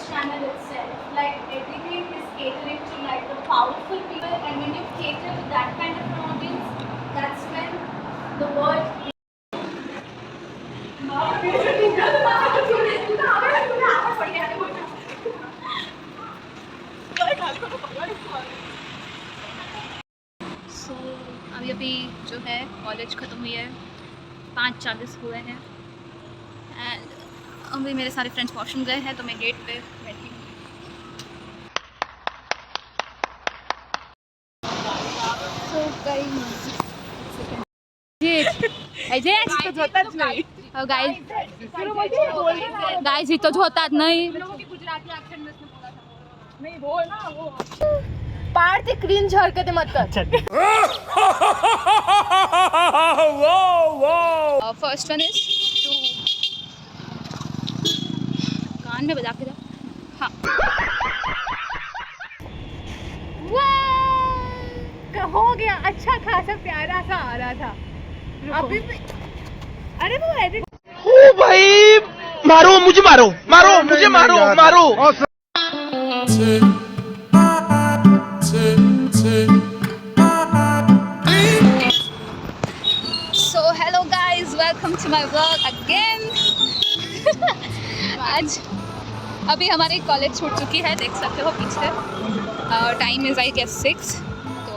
channel itself. Like everything is catering to like the powerful people, and when you cater to that kind of an audience, that's when the word. सो अभी जो है college ख़त्म हुई है, 5:40 हुए हैं and अभी मेरे सारे फ्रेंड्स वॉशरूम गए हैं तो मैं गेट पे बैठी हूँ। सो गाइस ही तो होता नहीं बोलना वो पार्थ क्रिंज हरकतें मत कर। फर्स्ट वन इज टू कान में बजा के जा। हाँ हो गया, अच्छा खासा प्यारा सा आ रहा था अभी भी। अरे वो एडिट ओ भाई, मारो मुझे, मारो मारो मुझे, मारो मारो। So hello guys, welcome to my vlog again. आज अभी हमारी कॉलेज छूट चुकी है, देख सकते हो पीछे। Time is I guess 6। तो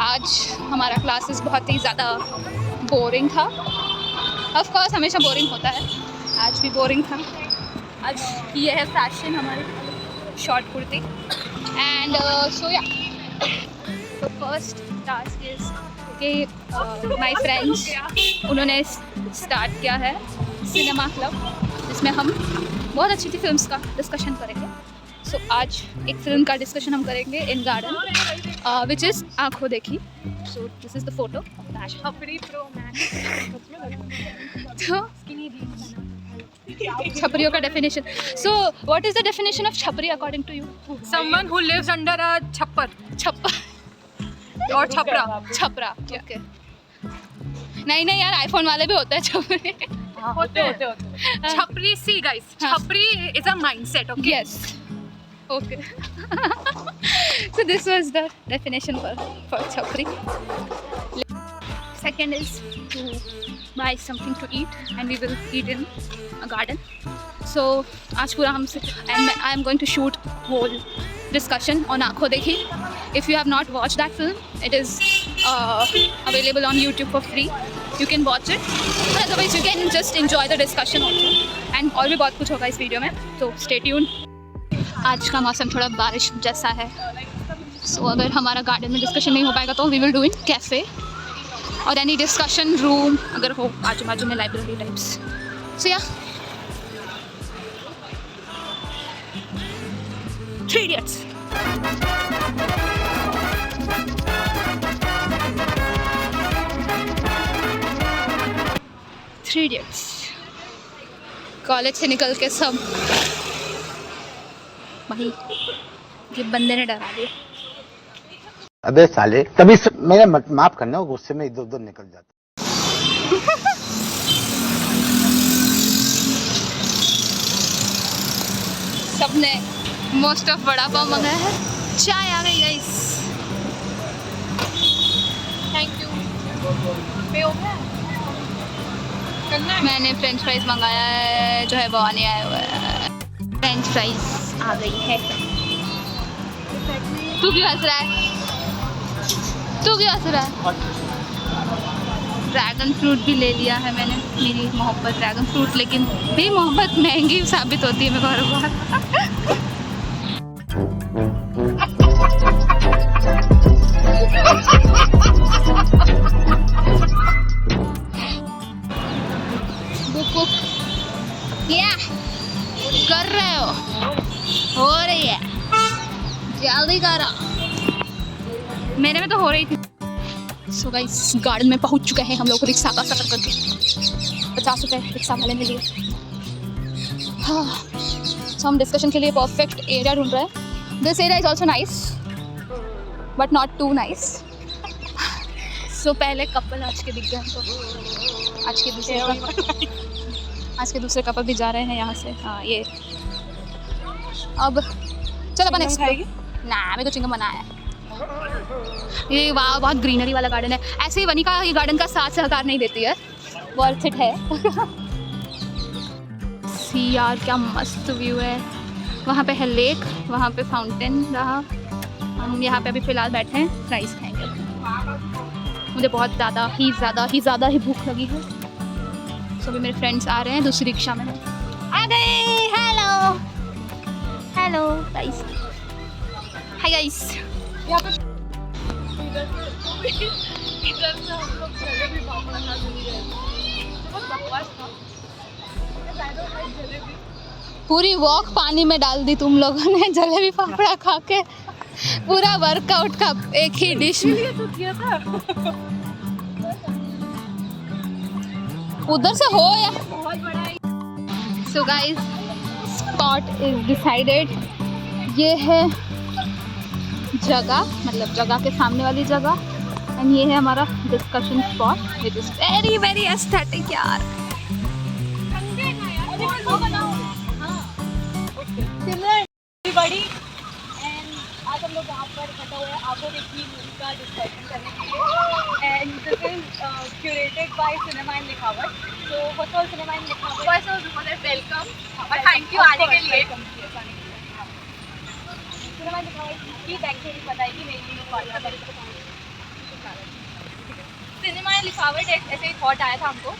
आज हमारा क्लासेस बहुत ही ज़्यादा बोरिंग था। ऑफ कोर्स हमेशा बोरिंग होता है, आज भी बोरिंग था। आज ये है फैशन हमारी, शॉर्ट कुर्ती एंड सो या तो फर्स्ट टास्क इज़ कि माय फ्रेंड्स उन्होंने स्टार्ट किया है सिनेमा क्लब, जिसमें हम बहुत अच्छी अच्छी फिल्म्स का डिस्कशन करेंगे। सो आज एक फिल्म का डिस्कशन हम करेंगे इन गार्डन, विच इज़ आँखों देखी। So this is the photo. छपरियों का definition. So what is the definition of chhapri according to you? Someone who lives under a chhappar chhappar और छपरा। छपरा, ओके। नहीं यार, आईफोन वाले भी होते हैं छपरी। होते छपरी। सी गाइस, छपरी is a mindset. Okay, yes, okay. So this was the definition for chapri. Second is to buy something to eat, and we will eat in a garden. So आज पूरा हम and I am going to shoot whole discussion on Aankhon Dekhi. If you have not watched that film, it is available on YouTube for free. You can watch it. But otherwise you can just enjoy the discussion also. And और भी बहुत कुछ होगा इस video में, तो stay tuned. आज का मौसम थोड़ा बारिश जैसा है। सो अगर हमारा गार्डन में डिस्कशन नहीं हो पाएगा तो we will do in cafe और एनी डिस्कशन रूम अगर हो आजू बाजू में, लाइब्रेरी टाइप्स। सो या 3 Idiots। कॉलेज से निकल के सब भाई ये बंदे ने डरा दिया। अबे साले, तभी मेरा माफ करना, गुस्से में इधर उधर निकल जाता। सबने मोस्ट ऑफ वड़ा पाव मंगाया है। चाय आ गई गाइस। Thank you. पे हो गया? करना है? मैंने फ्रेंच फ्राइज मंगाया है, जो है वो आने आया हुआ है। फ्रेंच फ्राइज आ गई है। तू क्यों हंस रहा है? ड्रैगन फ्रूट भी ले लिया है मैंने, मेरी मोहब्बत ड्रैगन फ्रूट। लेकिन मेरी मोहब्बत महंगी साबित होती है मैं बार बार। बुक क्या कर रहे हो रही है, जल्दी करो। मेरे में तो हो रही थी। सो गाइस, गार्डन में पहुंच चुके हैं हम लोग रिक्शा का सफर करके। 50 रुपये रिक्शा वाले में लिए। हाँ, सो हम डिस्कशन के लिए परफेक्ट एरिया ढूंढ रहे हैं। This area is also nice but not too nice. So पहले कपल आज के दिख गए हमको। आज के दूसरे कपल भी जा रहे हैं यहाँ से। हाँ, ये अब चल अपन एक्सप्लोर ना, मैं तो चिंगम बनाया है। ये वाह बहुत ग्रीनरी वाला गार्डन है। ऐसे ही वनिका ये गार्डन का साथ सहकार नहीं देती है, वर्थ इट है। सी यार क्या मस्त व्यू है। वहाँ पे है लेक, वहाँ पे फाउंटेन रहा। हम यहाँ पे अभी फ़िलहाल बैठे हैं, राइस खाएंगे। मुझे बहुत ज़्यादा ही भूख लगी है। तो अभी मेरे फ्रेंड्स आ रहे हैं, दूसरी रिक्शा में आ गए। Hello guys, hi guys. यहाँ पे इधर से हम लोग जलेबी फाफड़ा खा रहे हैं। बहुत बकवास था। जलेबी पूरी वॉक पानी में डाल दी तुम लोगों ने जलेबी फाफड़ा खा के। पूरा वर्कआउट का एक ही डिश में तो किया था। उधर से हो या। बहुत बड़ा है। So guys, spot is decided. ये है जगह, मतलब जगह के सामने वाली जगह। एंड ये है हमारा discussion spot, which is very very aesthetic यार। बड़ी एंड आज हम लोग यहाँ पर इकट्ठा हुए हैं आपको देखिए मूवी का डिस्कशन करने के लिए। And this is curated bye cinema इन लिखावट। तो फर्स्ट ऑफ ऑल सिनेमा इन लिखावट फर्स्ट ऑफ ऑल वेलकम और थैंक यू आने के लिए। सिनेमा इन लिखावट की बैंक से भी बताएगी मेरी सिनेमा इन लिखावट एक ऐसे ही थॉट आया था हमको,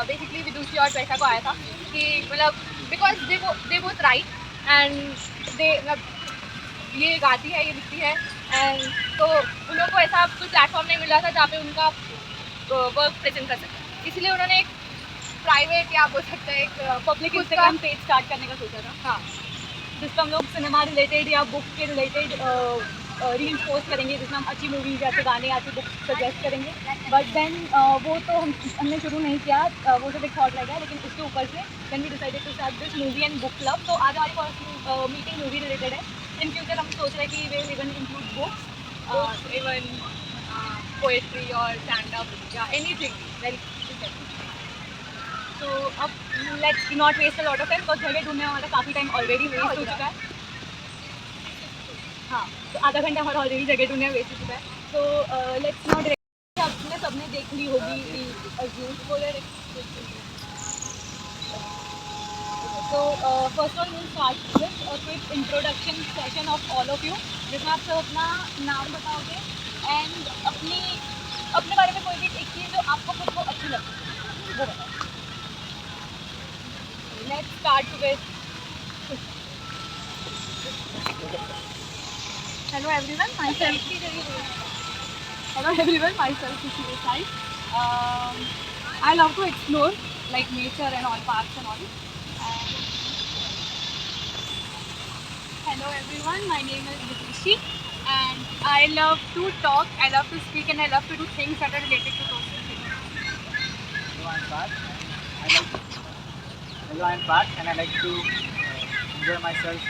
बेसिकली विदुषी और पैसा को आया था कि मतलब because they both right and they मतलब ये गाती है, ये लिखती है एंड तो उन लोगों को ऐसा कोई प्लेटफॉर्म नहीं मिल रहा था जहाँ पे उनका वर्क प्रेजेंट कर सकते। इसलिए उन्होंने एक प्राइवेट या बोल सकते हैं एक पब्लिक इंस्टाग्राम पेज स्टार्ट करने का सोचा था। हाँ, जिसमें हम लोग सिनेमा रिलेटेड या बुक के रिलेटेड रील्स पोस्ट करेंगे, जिसमें हम अच्छी मूवीज या अच्छे गाने या अच्छी बुक सजेस्ट करेंगे। बट देन वो तो हमने शुरू नहीं किया, वो तो एक थॉट लगा, लेकिन उसके ऊपर से then we decided to start this movie and book club. तो आज हमारी फर्स्ट मीटिंग मूवी रिलेटेड है। इन फ्यूचर हम सोच रहे हैं कि वे even include books, even poetry और स्टैंड अप या एनीथिंग वेरी। तो अब let's not waste a lot of time, because जगह ढूंढने हमारा काफ़ी टाइम ऑलरेडी वेस्ट हो चुका है। हाँ, तो आधा घंटा हमारा ऑलरेडी जगह ढूंढने में वेस्ट हो चुका है। तो लेट्स नॉट आपने सबने देख ली होगी तो first all will start with a quick introduction session of all of you, जिसमें आप सब अपना नाम बताओगे एंड अपने बारे में कोई भी एक चीज़ जो आपको खुद को अच्छी लगती है वो बताओ। Let's start with Hello everyone, myself Khushi Desai. I love to explore like nature and all, parks and all. Hello everyone, my name is Vidushi and I love to talk, I love to speak and I love to do things that are related to social things. Hello, I'm Parth and I like to enjoy myself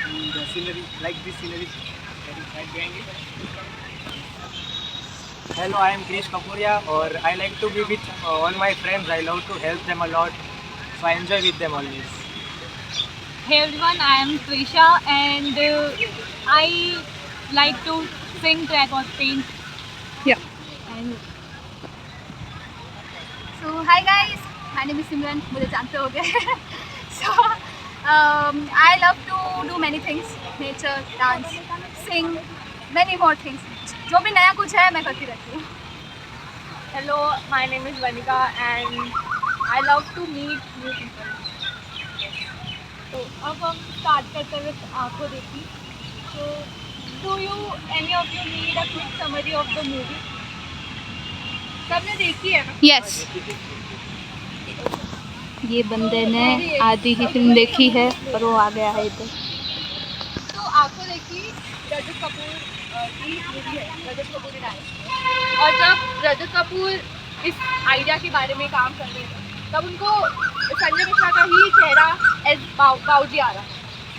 in the scenery, like this scenery. Hello, I am Krish Kapuria और I like to be with all my friends. I love to help them a lot, so I enjoy with them always. Hey everyone, I am Trisha and I like to sing, track or paint. Yeah. And So hi guys, my name is Simran. मुझे जानते होगे। So I love to do many things, nature, dance, sing, many more things. जो भी नया कुछ है मैं करती रहती हूँ। hello, my name is Vanika and I love to meet new people. तो अब हम स्टार्ट करते हुए आंखों देखी। So do you any of you need a quick summary of the movie? सबने देखी है ना? Yes. ये बंदे ने आधी ही फिल्म देखी है पर वो आ गया है इधर। तो आंखों देखी रजत कपूर की मूवी है, रजत कपूर ने डायरेक्ट। और जब रजत कपूर इस आइडिया के बारे में काम कर रहे थे तब उनको संजय मिश्रा का ही चेहरा एज बाऊजी आ रहा।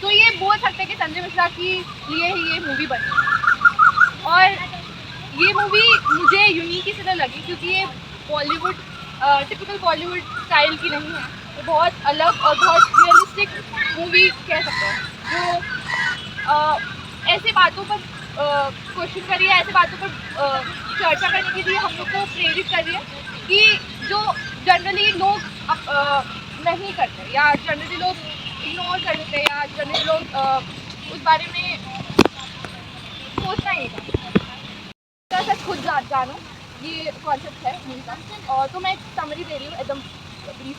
तो ये बोल सकते हैं कि संजय मिश्रा की लिए ही ये मूवी बनी। और ये मूवी मुझे यूनिक इसलिए लगी क्योंकि ये बॉलीवुड टिपिकल बॉलीवुड स्टाइल की नहीं है, ये बहुत अलग और बहुत रियलिस्टिक मूवी कह सकते हैं। जो ऐसे बातों पर क्वेश्चन कर रही है, ऐसे बातों पर चर्चा करने के लिए हम लोग को प्रेरित कर रही है कि जो जनरली लोग नहीं करते या जनरली लोग इग्नोर कर देते हैं या जनरली लोग उस बारे में सोचना ही नहीं करते। सच खुद जानो, ये कॉन्सेप्ट है मूवी का। और तो मैं एक समरी दे रही हूँ एकदम ब्रीफ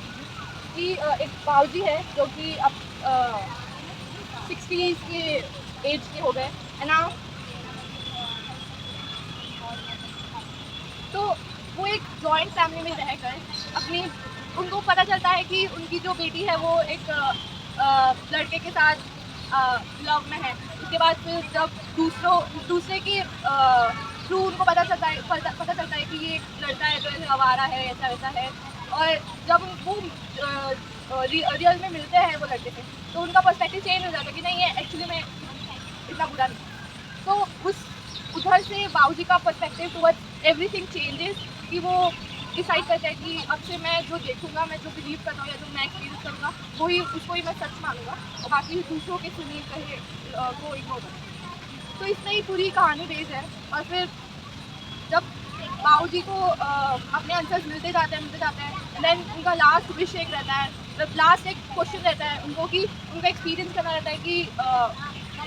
कि एक बाबूजी है जो कि अब 60s के एज के हो गए है ना, तो वो एक जॉइंट फैमिली में रहकर उनको पता चलता है कि उनकी जो बेटी है वो एक लड़के के साथ लव में है। उसके बाद फिर जब दूसरे के थ्रू उनको पता चलता है कि ये लड़का है जो ऐसे आवारा है, ऐसा वैसा है। और जब वो रियल में मिलते हैं वो लड़के से, तो उनका पर्सपेक्टिव चेंज हो जाता है कि नहीं ये एक्चुअली में इतना बुरा नहीं। तो उधर से बाबूजी का पर्सपेक्टिव टुवर्ड्स एवरीथिंग चेंजेस कि वो डिसाइड करता है कि अब से मैं जो देखूंगा, मैं जो बिलीव करता हूँ या जो मैं एक्सपीरियंस करूँगा वही उसको ही मैं सच मानूंगा और बाकी दूसरों के सुनिए कहे को इग्नोर करूँगा। तो इसमें ही पूरी कहानी बेस्ड है। और फिर जब बाबूजी को अपने आंसर्स मिलते जाते हैं देन उनका लास्ट विश एक रहता है, लास्ट एक क्वेश्चन रहता है उनको कि उनका एक्सपीरियंस करना रहता है कि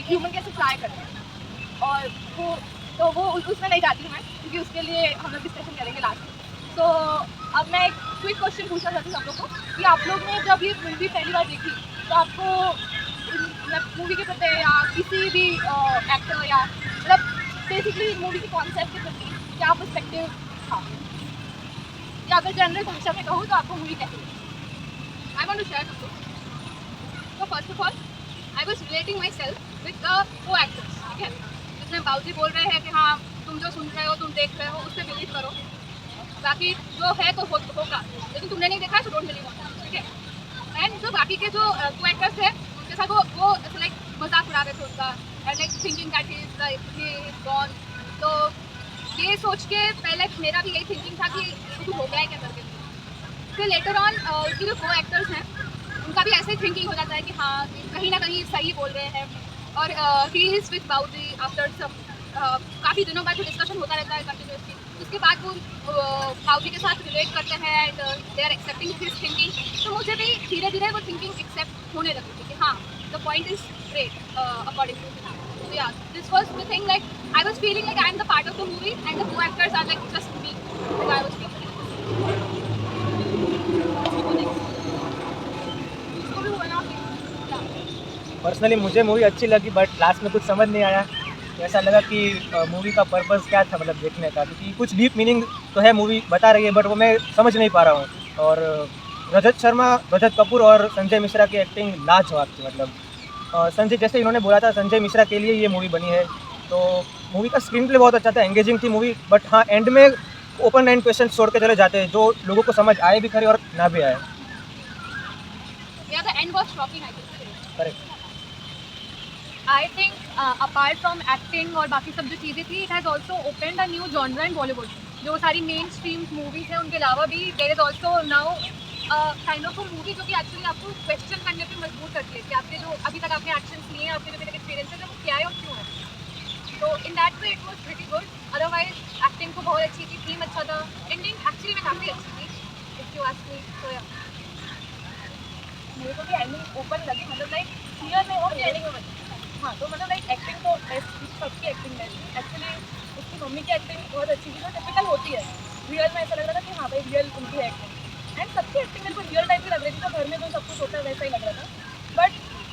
ह्यूमन कैसे फ्लाई करते हैं। और वो उसमें नहीं जाती हूँ मैं, क्योंकि उसके लिए हम लोग डिस्कशन करेंगे लास्ट में। तो अब मैं एक क्विक क्वेश्चन पूछना चाहती हूँ आप लोग को कि आप लोग ने जब ये मूवी पहली बार देखी तो आपको मूवी के प्रति या किसी भी एक्टर या मतलब बेसिकली मूवी के कॉन्सेप्ट के प्रति क्या पर्सपेक्टिव था, या अगर जनरल भाषा में कहूँ तो आपको मूवी कैसे लगी? I want to share something. तो first of all I was relating myself with the co actors, ठीक है। जिसमें बाबूजी बोल रहे हैं कि हाँ तुम जो सुन रहे हो, तुम देख रहे हो, उस पर बिलीव करो, बाकी जो है तो होगा, लेकिन तुमने नहीं देखा तो डोंट बिलीव, ठीक है। एंड जो बाकी के जो को एक्टर्स थे उनके साथ वो लाइक मजाक उड़ा रहे थे उनका, and like thinking that he is gone. तो ये सोच के पहले मेरा भी यही थिंकिंग था कि कुछ हो गया है क्या करके। फिर लेटर ऑन उसके जो को एक्टर्स हैं उनका भी ऐसे ही थिंकिंग हो जाता है कि हाँ कहीं ना कहीं सही बोल रहे हैं। और ही इज़ विद बाबूजी आफ्टर सम काफ़ी दिनों बाद जो डिस्कशन होता रहता है कंटिन्यूसली, उसके बाद वो बाबूजी के साथ रिलेट करते हैं and they are accepting his thinking. तो मुझे भी धीरे धीरे वो थिंकिंग एक्सेप्ट होने लगी थी कि हाँ the point is great according to me. So yeah, this was the thing, like I was feeling like I am the part of the movie and the co-actors are like just me, like I was feeling. Personally मुझे movie अच्छी लगी but last में कुछ समझ नहीं आया। ऐसा लगा कि मूवी का पर्पस क्या था मतलब देखने का, क्योंकि कुछ डीप मीनिंग तो है मूवी बता रही है बट वो मैं समझ नहीं पा रहा हूँ। और रजत कपूर और संजय मिश्रा की एक्टिंग लाजवाब थी। मतलब संजय, जैसे इन्होंने बोला था, संजय मिश्रा के लिए ये मूवी बनी है। तो मूवी का स्क्रीन प्ले बहुत अच्छा था, एंगेजिंग थी मूवी, बट हाँ एंड में ओपन एंड क्वेश्चन छोड़ के चले जाते हैं जो लोगों को समझ आए भी खरे और ना भी आए। Yeah, the end was shocking, I think. Correct. I think apart from acting और बाकी सब जो चीज़ें थी, it has also opened a new genre in Bollywood. जो सारी मेन स्ट्रीम मूवीज़ हैं उनके अलावा भी there is also now kind of a movie जो कि एक्चुअली आपको क्वेश्चन करने पे मजबूर करती है कि आपके जो अभी तक आपने एक्शंस लिए हैं, आपके जो तक एक्सपीरियंसेस है वो क्या है और क्यों है। तो in that way it was pretty good. Otherwise acting तो बहुत अच्छी थी, थीम अच्छा था, एंडिंग एक्चुअली में काफ़ी अच्छी थी इफ यू आस्क मी। तो मेरे को भी एंडिंग ओपन लगी, मतलब लाइक क्लियर में और एंडिंग में हाँ। तो मतलब लाइक एक्टिंग तो सबकी एक्टिंग है एक्चुअली। उसकी मम्मी की एक्टिंग बहुत अच्छी थी, जो टिपिकल होती है। रियल में ऐसा लग रहा था कि हाँ भाई रियल उनकी है एक्टिंग, एंड सबकी एक्टिंग मेरे को रियल टाइप की लग रही थी। तो घर में जो सब कुछ होता है वैसा ही लग रहा था। बट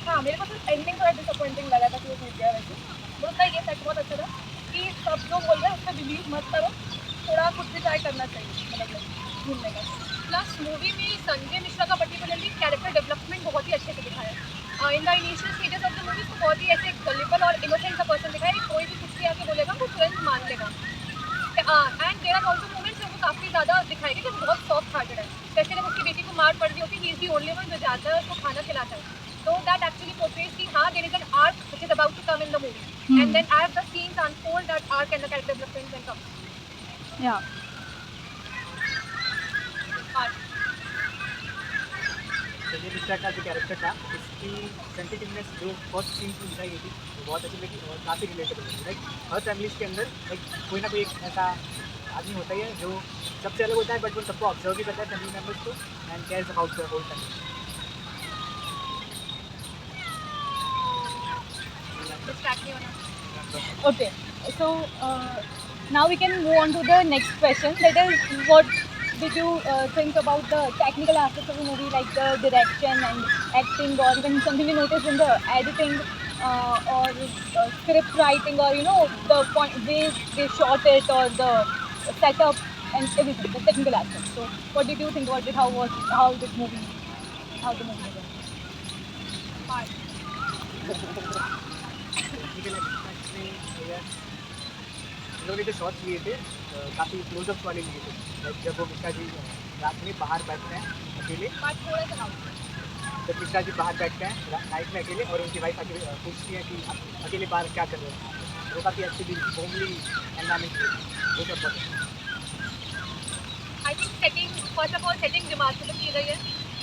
हाँ मेरे को सिर्फ एंडिंग थोड़ा डिसअपॉइंटिंग लगा था कि वो मिल गया वैसे। बट उसका ये फैक्ट बहुत अच्छा था कि सब जो बोल रहे हैं उस पर बिलीव मत करो, थोड़ा खुद भी ट्राई करना चाहिए मतलब घूमने का। प्लस मूवी में संजय मिश्रा का पर्टिकुलरली कैरेक्टर डेवलपमेंट बहुत ही अच्छे से दिखाया है। In the initial stages of the movie को बहुत ही ऐसे गलिबल और इनोसेंट सा पर्सन दिखाया है, कोई भी कुछ भी आके बोलेगा वो तुरंत मान लेगा। And there are also moments जो काफ़ी ज़्यादा दिखाई गई कि बहुत सॉफ्ट हार्टेड है, स्पेशली जब उसकी बेटी को मार पड़ रही होती है, he is the only one जो जाता है उसको खाना खिलाता है। तो दैट एक्चुअली पोर्ट्रेज कि हाँ there is an arc which is about to come in the movie, and then as the scenes unfold that arc and the character development can come. या तो ये मिश्रा का जो कैरेक्टर था इसकी सेंसिटिवनेस जो फर्स्ट सीन की दिखाई गई थी वो बहुत अच्छी लगी और काफ़ी रिलेटेबल थी। लाइक हर फैमिलीज के अंदर लाइक कोई ना कोई एक ऐसा आदमी होता ही है जो सबसे अलग होता है बट वो सबको ऑब्जर्व भी करता है फैमिली मेम्बर्स को and cares about the whole family. Okay, so now we can move on to the next question. That is, what did you think about the technical aspects of the movie, like the direction and acting, or even something you noticed in the editing or script writing, or you know the point way they shot it, or the setup and everything, the technical aspects. So, what did you think about it? How the movie was? हम लोगों ने जो shots लिए थे काफ़ी close-ups वाले लिए थे। लाइक जब वो मिश्रा जी रात में बाहर बैठते हैं अकेले, जब मिश्रा जी बाहर बैठते हैं नाइट में अकेले और उनकी वाइफ अकेले पूछती है कि आप अकेले बाहर क्या कर रहे हो, वो काफ़ी अच्छी भी होमली एनवायरनमेंट वो सब बहुत I think setting, first of all setting remarkable की गई है,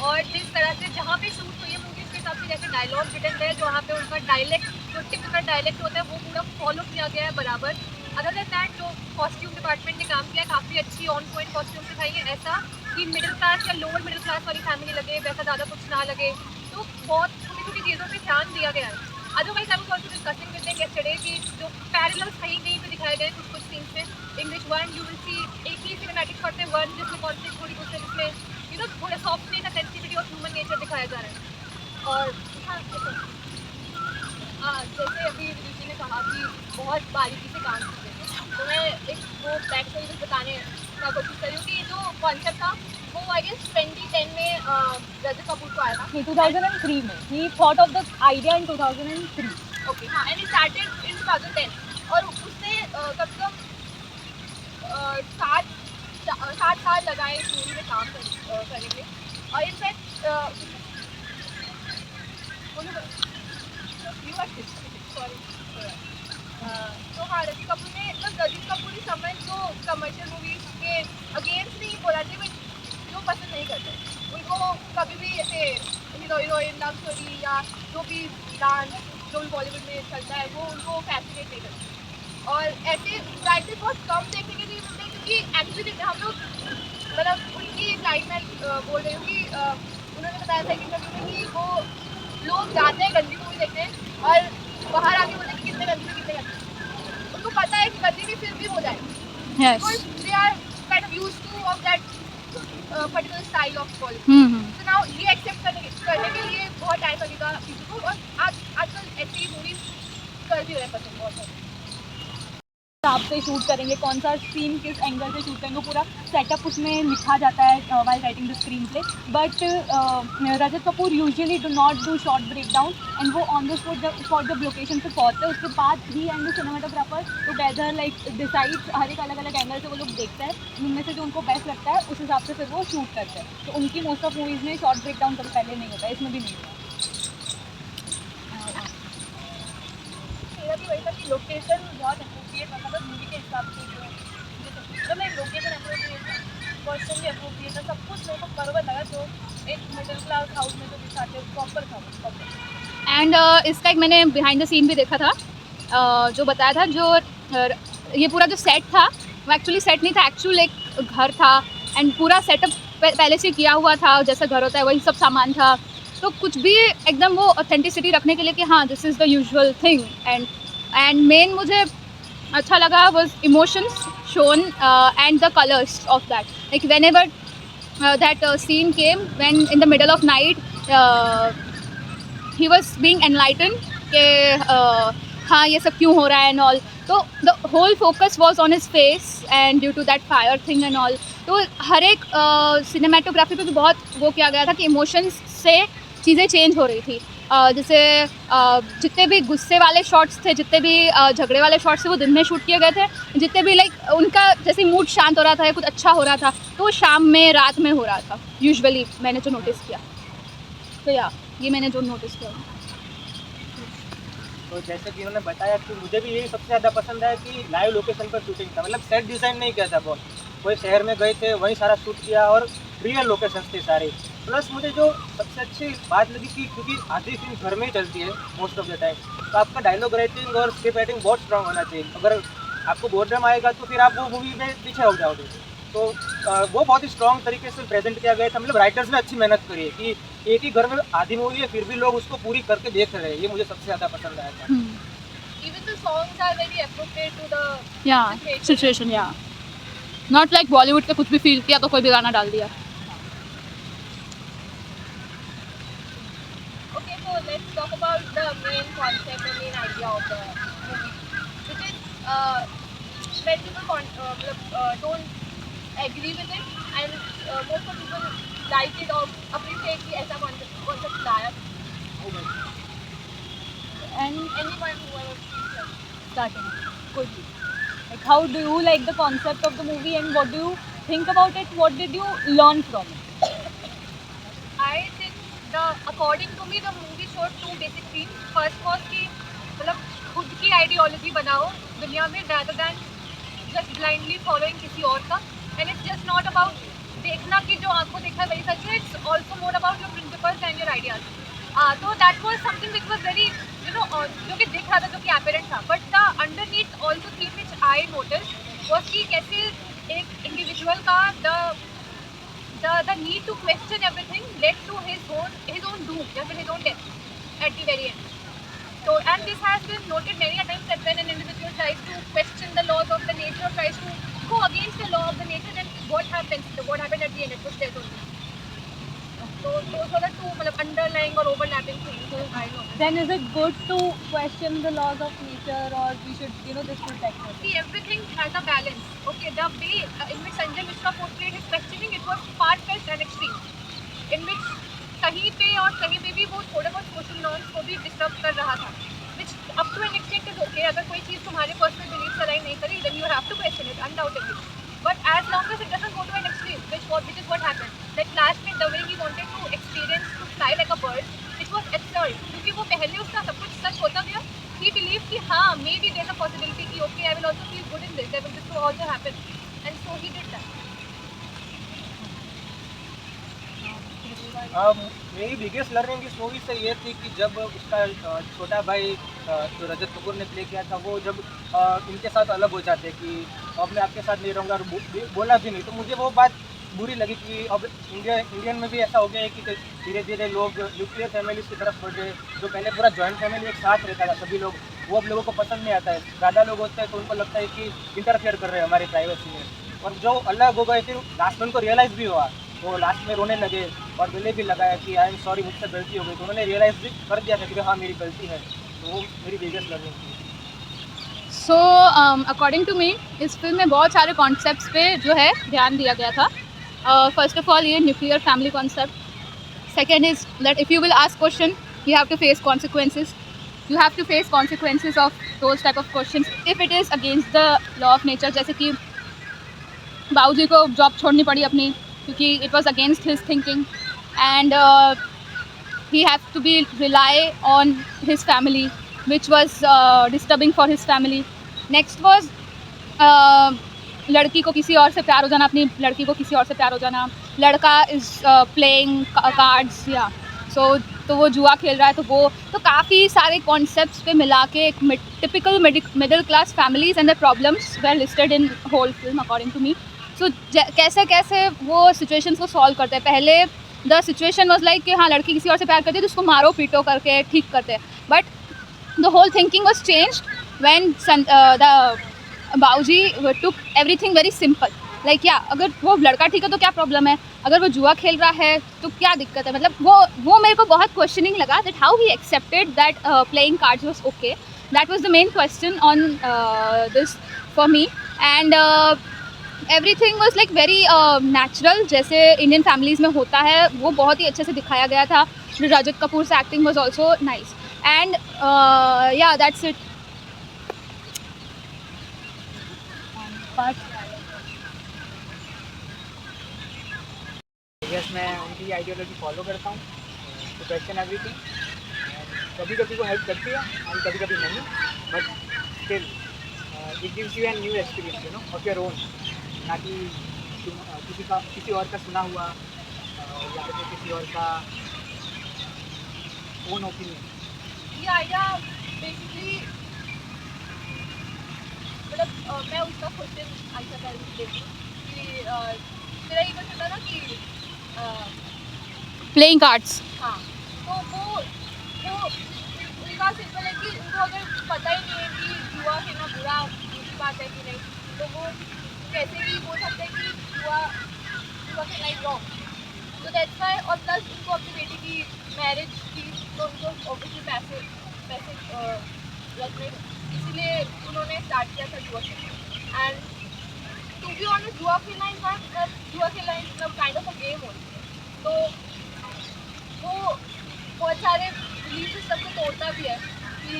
और जिस तरह से जहाँ पे शूट हुई है मूवी के हिसाब से जैसे डायलॉग रिटन है, जो वहाँ पे उनका डायलेक्ट जो टिपिकल डायलेक्ट होता है वो पूरा फॉलो किया गया है बराबर। अदर देन दैट जो कॉस्ट्यूम डिपार्टमेंट ने काम किया है, काफ़ी अच्छी ऑन पॉइंट कॉस्ट्यूम दिखाई है, ऐसा कि मिडिल क्लास या लोअर मिडिल क्लास वाली फैमिली लगे, वैसा ज़्यादा कुछ ना लगे। तो बहुत छोटी छोटी चीज़ों पर ध्यान दिया गया है। Otherwise I was also discussing with them yesterday कि जो पैरेलल्स कहीं कहीं पे दिखाए गए कुछ कुछ सीन्स में, in which one you will see एक ही सिनेमैटिक शॉट में वन जिसमें कॉन्फ्लिक्ट थोड़ी दूसरे जिसमें यू नो थोड़ा सॉफ्टनेस या सेंसिटिविटी ऑफ ह्यूमन नेचर दिखाया जा रहा है। और जैसे अभी ऋषि ने कहा कि बहुत बारीकी से काम करते थे, तो मैं एक वो बैक स्टोरी कुछ बताने का कोशिश कर रही हूँ कि जो कॉन्सेप्ट था वो आई गेस 2010 में रजत कपूर को आया था। 2003 में ही thought of the idea in 2003। Okay, हाँ, एंड ही स्टार्टेड इन 2010 और उसने कम से कम 7 साल लगाए इस मूवी में काम करने के। और इनफैक्ट तो हाँ, रणबीर कपूर ने रणबीर कपूर इस समय जो कमर्शियल मूवीज के अगेंस्ट नहीं बोला थे, बट जो पसंद नहीं करते उनको कभी भी ऐसे हीरो हीरोइन लव स्टोरी या जो भी डांस जो भी बॉलीवुड में चलता है वो उनको फैसिनेट नहीं करते। और ऐसे राइटर बहुत कम देखने के लिए मिलते हैं, क्योंकि एक्चुअली हम लोग मतलब उनकी लाइन में बोल रही हूँ कि उन्होंने बताया था कि कभी कि वो लोग जाते हैं गंदी मूवी देखते हैं और बाहर आके बोलते हैं कि कितने गंदी उनको पता है कि गंदी भी फिर भी हो जाए, because they are kind of used to of that particular style of quality. So now ये accept करने के लिए बहुत टाइम लगेगा किसी को, और आजकल ऐसी मूवीज कर भी रहे पसंद बहुत सारे। आप से शूट करेंगे, कौन सा सीन किस एंगल से शूट करेंगे, पूरा सेटअप उसमें लिखा जाता है while writing the screenplay. But Rajat Kapoor usually do not do short break down, and वो ऑन द स्पॉट जब लोकेशन पे पहुँचते हैं उसके बाद ही and the cinematographer together like decide हर एक अलग अलग एंगल से वो लोग देखते हैं, उनमें से जो उनको बेस्ट लगता है उस हिसाब से फिर वो शूट करते हैं। तो उनकी मोस्ट ऑफ मूवीज़ में शॉर्ट ब्रेक डाउन कभी पहले नहीं होता है, इसमें भी नहीं होता। वही था कि लोकेशन बहुत अप्रोप्रिएट, मतलब मूवी के हिसाब से जो मैं लोकेशन अप्रोप्रिएट था, पर्सन भी अप्रोप्रिएट था, सब कुछ मेरे को बराबर लगा जो एक मिडिल क्लास हाउस में जो दिखाते हैं प्रॉपर था। एंड इसका एक मैंने बिहाइंड द सीन भी देखा था, जो बताया था जो ये पूरा जो सेट था वो एक्चुअली सेट नहीं था, एक्चुअल एक घर था, एंड पूरा सेटअप पहले से किया हुआ था, जैसा घर होता है वही सब सामान था। तो कुछ भी एकदम वो ऑथेंटिसिटी रखने के लिए कि हाँ this is the usual thing, and main मुझे अच्छा लगा was emotions shown and the colors of that, like whenever that scene came when in the middle of night he was being enlightened कि हाँ ये सब क्यों हो रहा है and all, तो the whole focus was on his face and due to that fire thing and all, तो हर एक सिनेमेटोग्राफी पे भी बहुत वो किया गया था कि इमोशंस से चीज़ें चेंज हो रही थी। जैसे जितने भी गुस्से वाले शॉट्स थे, जितने भी झगड़े वाले शॉट्स थे वो दिन में शूट किए गए थे, जितने भी लाइक उनका जैसे मूड शांत हो रहा था या कुछ अच्छा हो रहा था तो वो शाम में रात में हो रहा था यूजुअली, मैंने जो नोटिस किया। तो या ये मैंने जो नोटिस किया। तो जैसे कि उन्होंने बताया कि मुझे भी यही सबसे ज़्यादा पसंद है कि लाइव लोकेशन पर शूटिंग था, मतलब सेट डिज़ाइन नहीं किया था बहुत, कोई शहर में गए थे वहीं सारा शूट किया और रियल लोकेशंस थे सारे। प्लस मुझे जो सबसे अच्छी बात लगी कि क्योंकि आधी फिल्म घर में ही चलती है मोस्ट ऑफ द टाइम, तो आपका डायलॉग राइटिंग और स्क्रिप्ट राइटिंग बहुत स्ट्रांग होना चाहिए। अगर आपको बोर्डम आएगा तो फिर आप वो मूवी में पीछे हो जाओगे। तो वो बहुत ही स्ट्रांग तरीके से प्रेजेंट किया गया था। मतलब राइटर्स ने अच्छी मेहनत करी है कि एक ही घर में आधी मूवी है फिर भी लोग उसको पूरी करके देख रहे हैं, ये मुझे सबसे ज़्यादा पसंद आया था। Even the songs are very appropriate to the Yeah, situation, yeah. Not like Bollywood के कुछ भी फील किया तो कोई भी गाना डाल दिया. Okay, so let's talk about the main concept, the main idea of the movie, which is when people don't agree with it, and most of people like it or appreciate कि ऐसा concept लाया. And Anyone who ever starting could be. Like, how do you like the concept of the movie and what do you think about it? What did you learn from it? I think according to me the movie showed two basic themes. First was कि मतलब खुद की ideology बनाओ दुनिया में rather than just blindly following किसी और का, and it's just not about देखना कि जो आपको देखा है वही सच है. It's also more about your principles and your ideas. So that was something which was very जो कि दिख रहा था, जो कि apparent था. But the underneath also theme which I noticed was कि कैसे एक individual का the need to question everything led to his own doom, just his own death at the very end. So, and this has been noted many a times that when an individual tries to question the laws of the nature or tries to go against the law of the nature, then what happens? What happened at the end? It was death only. So those are the two underlying or overlapping things. I know. Then is it good to question the laws of nature, or we should, just protect it? See, everything has a balance. Okay, the way in which Sanjay Mishra portrayed his questioning, it was far-fetched and extreme. In which कहीं पे और कहीं पे भी वो थोड़े बहुत social norms को भी डिस्टर्ब कर रहा था, which up to an extent is okay. अगर कोई चीज़ तुम्हारे पर्सनल बिलीफ अलाइन नहीं करी, then you have to question it undoubtedly. But as long as it doesn't go to an extreme, which is what happened. That last में the way he wanted to experience to fly like a bird, it was absurd. क्योंकि वो पहले उसका सब कुछ सच होता गया. He believed कि हाँ, maybe there's a possibility कि okay, I will also feel good in this. This will also happen, and so he did that. मेरी बिगेस्ट लर्निंग इस मूवी से ये थी कि जब उसका छोटा भाई जो रजत कपूर ने प्ले किया था, वो जब इनके साथ अलग हो जाते कि अब मैं आपके साथ नहीं रहूँगा और बोला भी नहीं, तो मुझे वो बात बुरी लगी कि अब इंडियन में भी ऐसा हो गया है कि धीरे धीरे लोग न्यूक्लियर फैमिलीज की तरफ बढ़ रहे. जो पहले पूरा जॉइंट फैमिली एक साथ रहता था सभी लोग, वो अब लोगों को पसंद नहीं आता है. ज़्यादा लोग होते हैं तो उनको लगता है कि इंटरफेयर कर रहे हैं हमारी प्राइवेसी में, और जो अलग हो गए फिर लास्ट में उनको रियलाइज़ भी हुआ. वो लास्ट में रोने लगे और गले भी लगाया कि आई एम सॉरी, मुझसे गलती हो गई. तो उन्होंने रियलाइज़ भी कर दिया था कि हाँ मेरी गलती है. तो वो मेरी बिगेस्ट लर्निंग थी. सो अकॉर्डिंग टू मी इस फिल्म में बहुत सारे कॉन्सेप्ट्स पे जो है ध्यान दिया गया था. फर्स्ट ऑफ ऑल ये nuclear family concept. Second is that if you will ask question you have to face consequences. You have to face consequences of those type of question if it is against the law of nature. जैसे कि बाबूजी को job छोड़नी पड़ी अपनी क्योंकि it was against his thinking, and he have to be rely on his family, which was disturbing for his family. Next was लड़की को किसी और से प्यार हो जाना, अपनी लड़की को किसी और से प्यार हो जाना. लड़का इज़ प्लेइंग कार्ड्स या तो वो जुआ खेल रहा है. तो काफ़ी सारे कॉन्सेप्ट्स पे मिला के एक typical middle class families and the problems were listed in whole film according to me. So कैसे वो सिचुएशंस को सॉल्व करते हैं. पहले द सिचुएशन वॉज लाइक कि हाँ लड़की किसी और से प्यार करती है तो उसको मारो पीटो करके ठीक करते हैं. But the whole thinking was changed when the Bauji took everything very simple. Like या अगर वो लड़का ठीक है तो क्या प्रॉब्लम है, अगर वो जुआ खेल रहा है तो क्या दिक्कत है. मतलब वो मेरे को बहुत क्वेश्चनिंग लगा that how he accepted that playing cards was okay. That was the main question on this for me. And everything was like very natural, जैसे इंडियन फैमिलीज़ में होता है वो बहुत ही अच्छे से दिखाया गया था. रजत कपूर से acting was also nice. And या दैट्स इट. यस, मैं उनकी आइडियोलॉजी फॉलो करता हूँ टू क्वेश्चन एवरीथिंग. कभी कभी वो हेल्प करती है और कभी कभी नहीं, but still it gives you an new experience of your own, ना कि किसी और का सुना हुआ या फिर किसी और का ओन ओपिनियन? ये आइडिया बेसिकली मतलब मैं उसका क्वेश्चन आंसर कर देती हूँ कि मेरा ये क्वेश्चन था ना कि प्लेइंग कार्ड्स। हाँ, तो वो उनका सिंपल है कि उनको अगर पता ही नहीं है कि जुआ खेलना बुरा बुरी बात है कि नहीं, तो वो कैसे भी बोल सकते हैं कि जुआ खेलना इज रॉन्ग। तो दैट्स वाई, और प्लस उनको अपनी बेटी की मैरिज की, तो उनको ऑब्वियसली पैसे लगने, इसीलिए उन्होंने स्टार्ट किया था जुआ खेलना। एंड टू बी ऑनेस्ट, जुआ खेलना is kind of a game होती है। तो वो बहुत सारे बिलीफ सिस्टम को तोड़ता भी है कि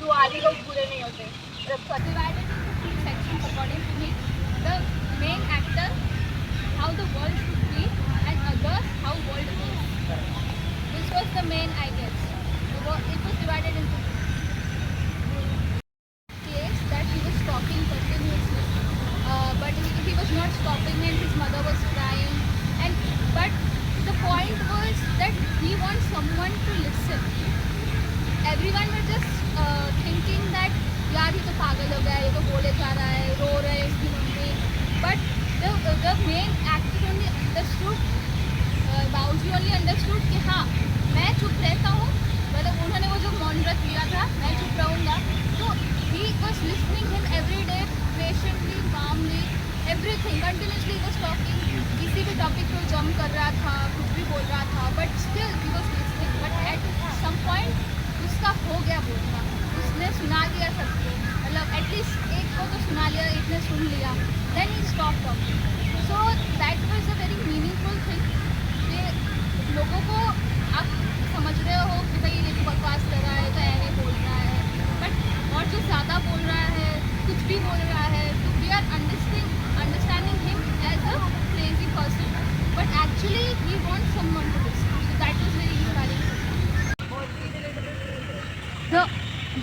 जुआरी लोग बुरे नहीं होते। Divided into two sections according to me. The main actor, how the world should be, and others, how world is. This was the main, I guess. It was divided into two. Case that he was talking continuously, but he was not stopping, and his mother was crying. But the point was that he wants someone to listen. Everyone was just thinking that यार ये तो पागल हो गया है, ये तो बोले जा रहा है, रो रहे हैं इसकी mummy. But the main actor only understood, बाउजी only understood कि हाँ मैं चुप रहता हूँ, मतलब उन्होंने वो जो मौन व्रत लिया था मैं चुप रहूँगा, तो he was listening him every day patiently, calmly, everything, continuously he was talking, किसी भी टॉपिक पर जंप कर रहा था, कुछ भी बोल रहा था, but still he was listening. But at some point उसका हो गया बोलना, उसने सुना लिया सबको, मतलब एटलीस्ट एक को तो सुना लिया, एक ने सुन लिया, then he stop talking. So that was a very meaningful thing कि लोगों को आप समझ रहे हो कि भाई ये तो बकवास कर रहा है, तो ऐसे बोल रहा है, बट और जो ज़्यादा बोल रहा है, कुछ भी बोल रहा है, तो we are understanding him as a crazy person, but actually he wants someone to listen. So that was very inspiring.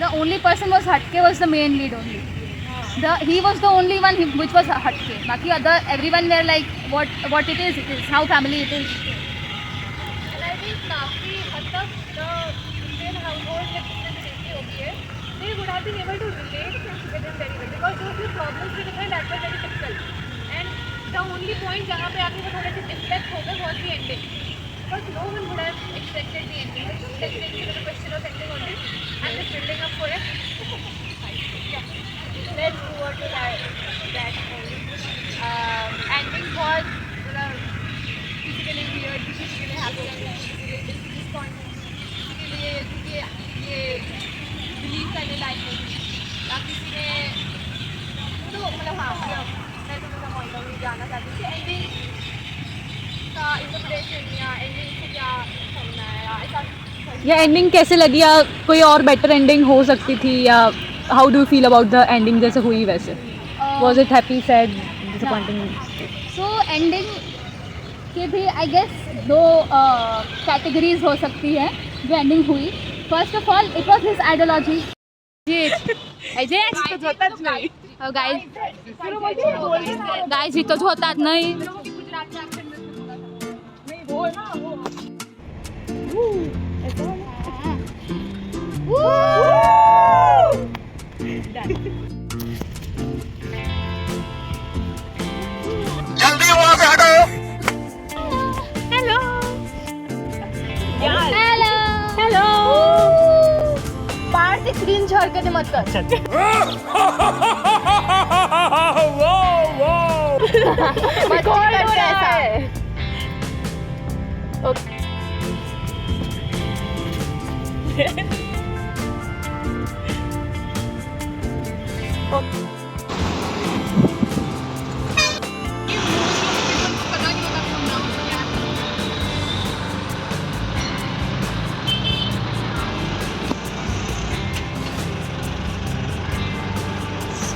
The only person was Hatke, was the main lead only. He was the only one which was Hatke. Baki everyone were like what it is, how family it is. And I think काफी हद तक the Indian household में जितने होती है, they would have been able to relate with him very well because those few problems were different, that was very difficult. And the only point जहाँ पे आके वो थोड़े से deflect हो गए was the ending. Because no one would have expected the ending. But just definitely the question of ending on this, I'm just building up for it. Yeah. Let's move on to that only. Ending was किसी के लिए weird, किसी के लिए happy, किसी के लिए disappointing, किसी के लिए ये believe करने लायक नहीं, या किसी ने तो मतलब हाँ, मैं तो मेरा point of view जानना चाहती हूँ कि ending का इंटरप्रिटेशन या एंडिंग से क्या समझना है, या ऐसा ये एंडिंग कैसे लगी, या कोई और बेटर एंडिंग हो सकती थी, या how do you feel about the ending जैसे हुई वैसे? Was it happy, sad, disappointing? So ending के भी आई गेस दो कैटेगरीज हो सकती है जो एंडिंग हुई. First of all it was his ideology. Guys इथंच होतात नाही. जल्दी वहाँ से हटो. बाहर से स्क्रीन छोड़ कर मत कर. कौन हो रहा है?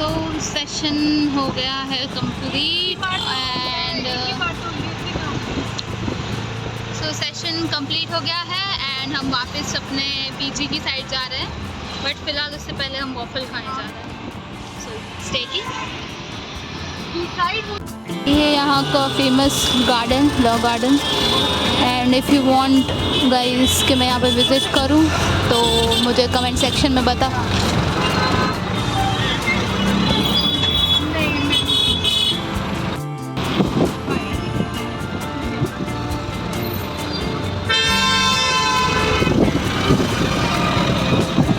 सो सेशन हो गया है complete and so session complete हो गया है एंड हम वापस अपने पीजी की साइड जा रहे हैं. बट फिलहाल उससे पहले हम वॉफल खाने जा रहे हैं. सो स्टे की. ये यहाँ का famous garden, law garden. And if you want guys कि मैं यहाँ पे विज़िट करूँ तो मुझे कमेंट सेक्शन में बता।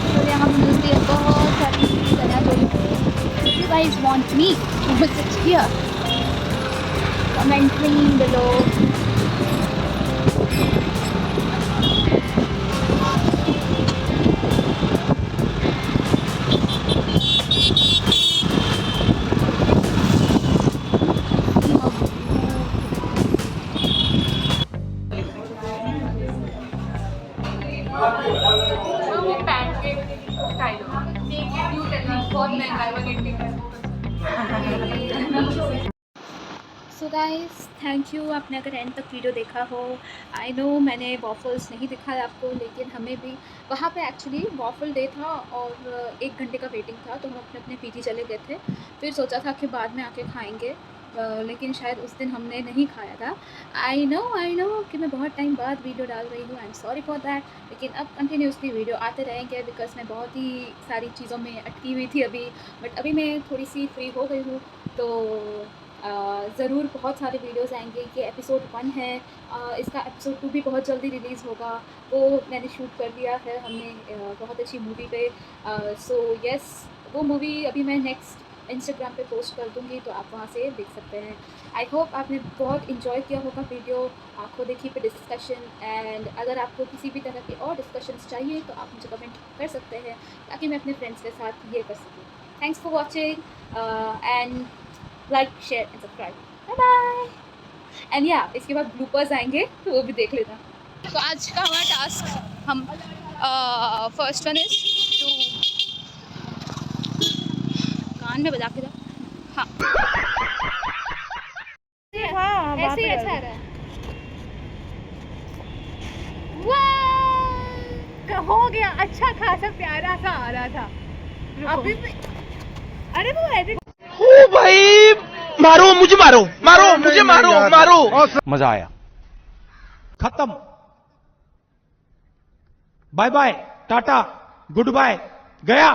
तो यहाँ मिलती है बहुत सारी चीज़ें जो you guys want me to visit here, commenting below. So guys thank you, आपने अगर एंड तक वीडियो देखा हो। आई नो मैंने वॉफल्स नहीं दिखाया आपको, लेकिन हमें भी वहाँ पे एक्चुअली वॉफल डे था और 1 घंटे का वेटिंग था, तो हम अपने अपने पीजी चले गए थे। फिर सोचा था कि बाद में आके खाएंगे, लेकिन शायद उस दिन हमने नहीं खाया था। आई नो कि मैं बहुत टाइम बाद वीडियो डाल रही हूँ, I am sorry for that. लेकिन अब कंटिन्यूसली वीडियो आते रहेंगे बिकॉज मैं बहुत ही सारी चीज़ों में अटकी हुई थी अभी, बट अभी मैं थोड़ी सी फ्री हो गई हूँ। तो ज़रूर बहुत सारे वीडियोस आएंगे। ये एपिसोड 1 है, इसका एपिसोड 2 भी बहुत जल्दी रिलीज़ होगा। वो मैंने शूट कर दिया है हमने बहुत अच्छी मूवी पे। सो यस, वो मूवी अभी मैं नेक्स्ट इंस्टाग्राम पे पोस्ट कर दूँगी, तो आप वहाँ से देख सकते हैं। आई होप आपने बहुत इन्जॉय किया होगा वीडियो, आंखों देखी पे डिस्कशन। एंड अगर आपको किसी भी तरह के और डिस्कशंस चाहिए तो आप मुझे कमेंट कर सकते हैं, ताकि मैं अपने फ्रेंड्स के साथ ये कर सकूँ। Thanks for watching and like, share and subscribe. Bye bye. And या इसके बाद ब्लूपर्स आएंगे तो वो भी देख लेना। तो आज का हमारा टास्क, हम फर्स्ट वन इज टू कान में बजा के जाओ। हाँ ऐसे ही अच्छा आ रहा है। वाह, हो गया, अच्छा खासा प्यारा सा आ रहा था अभी भी। अरे वो एडिट ओ भाई, मारो मुझे, मारो मारो मुझे, मारो मारो। मजा आया। खत्म, bye bye, tata, goodbye, गया।